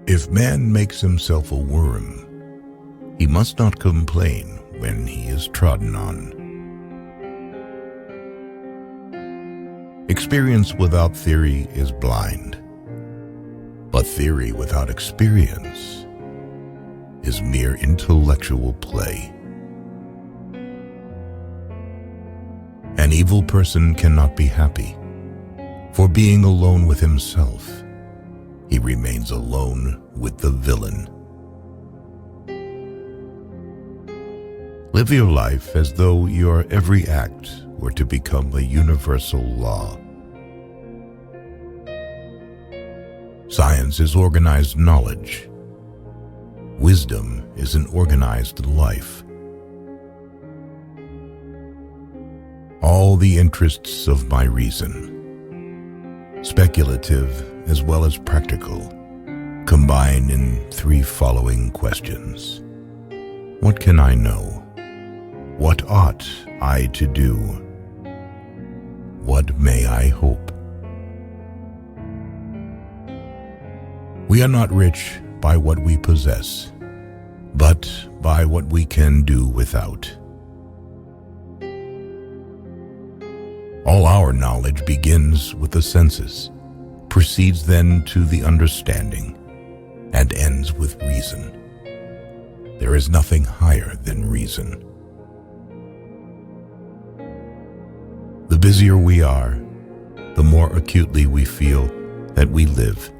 If man makes himself a worm, he must not complain when he is trodden on. Experience without theory is blind, but theory without experience is mere intellectual play. An evil person cannot be happy, for being alone with himself, he remains alone with the villain. Live your life as though your every act were to become a universal law. Science is organized knowledge. Wisdom is an organized life. All the interests of my reason, speculative as well as practical, combine in three following questions. What can I know? What ought I to do? What may I hope? We are not rich by what we possess, but by what we can do without. All our knowledge begins with the senses, proceeds then to the understanding, and ends with reason. There is nothing higher than reason. The busier we are, the more acutely we feel that we live,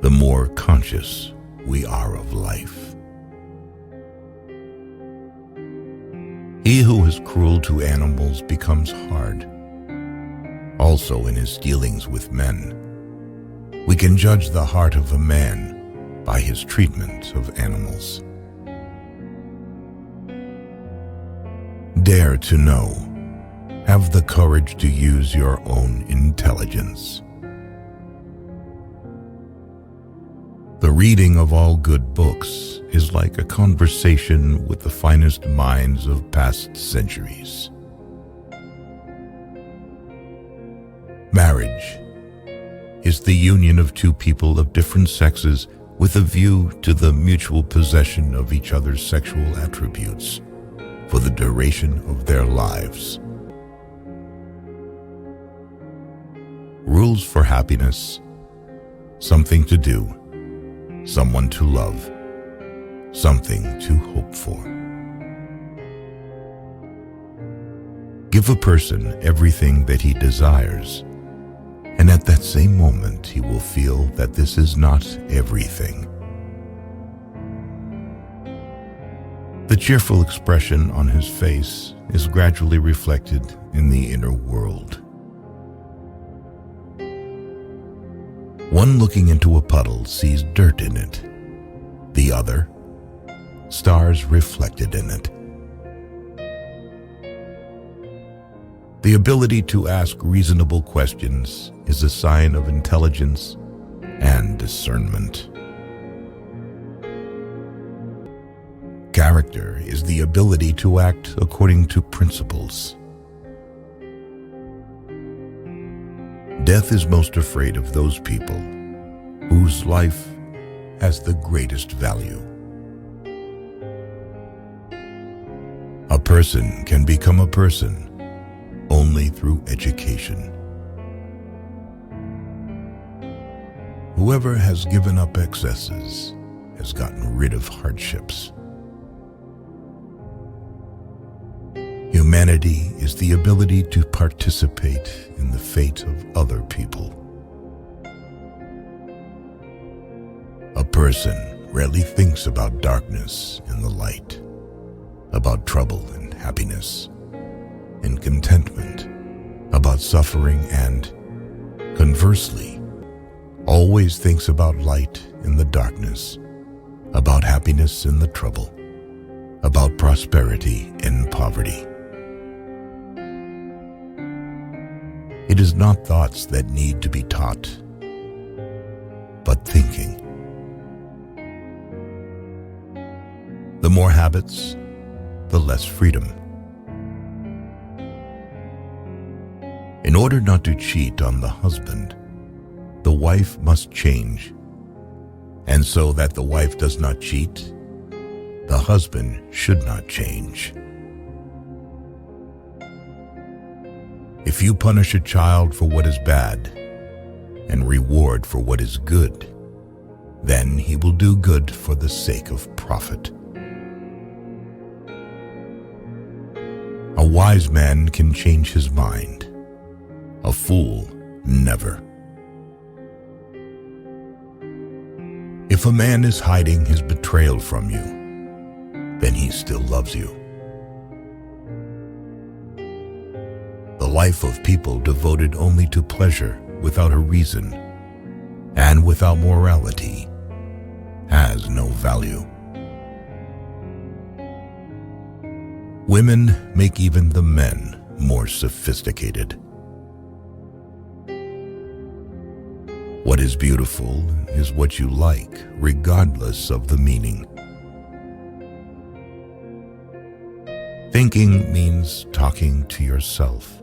the more conscious we are of life. He who is cruel to animals becomes hard. Also in his dealings with men, we can judge the heart of a man by his treatment of animals. Dare to know. Have the courage to use your own intelligence. The reading of all good books is like a conversation with the finest minds of past centuries. Marriage is the union of two people of different sexes with a view to the mutual possession of each other's sexual attributes for the duration of their lives. Rules for happiness: something to do, someone to love, something to hope for. Give a person everything that he desires, and at that same moment he will feel that this is not everything. The cheerful expression on his face is gradually reflected in the inner world. One looking into a puddle sees dirt in it, the other, stars reflected in it. The ability to ask reasonable questions is a sign of intelligence and discernment. Character is the ability to act according to principles. Death is most afraid of those people whose life has the greatest value. A person can become a person only through education. Whoever has given up excesses has gotten rid of hardships. Humanity is the ability to participate in the fate of other people. A person rarely thinks about darkness and the light, about trouble and happiness, and contentment, about suffering and, conversely, always thinks about light in the darkness, about happiness in the trouble, about prosperity in poverty. It is not thoughts that need to be taught, but thinking. The more habits, the less freedom. In order not to cheat on the husband, the wife must change, And so that the wife does not cheat, the husband should not change. If you punish a child for what is bad and reward for what is good, then he will do good for the sake of profit. A wise man can change his mind. A fool never. If a man is hiding his betrayal from you, then he still loves you. The life of people devoted only to pleasure without a reason and without morality has no value. Women make even the men more sophisticated. What is beautiful is what you like, regardless of the meaning. Thinking means talking to yourself.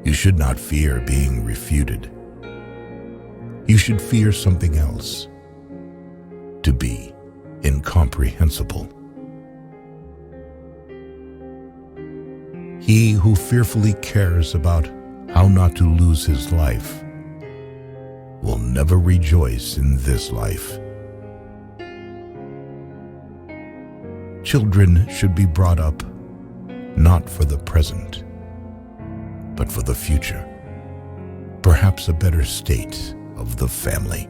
You should not fear being refuted. You should fear something else: to be incomprehensible. He who fearfully cares about how not to lose his life will never rejoice in this life. Children should be brought up not for the present, but for the future, perhaps a better state of the family.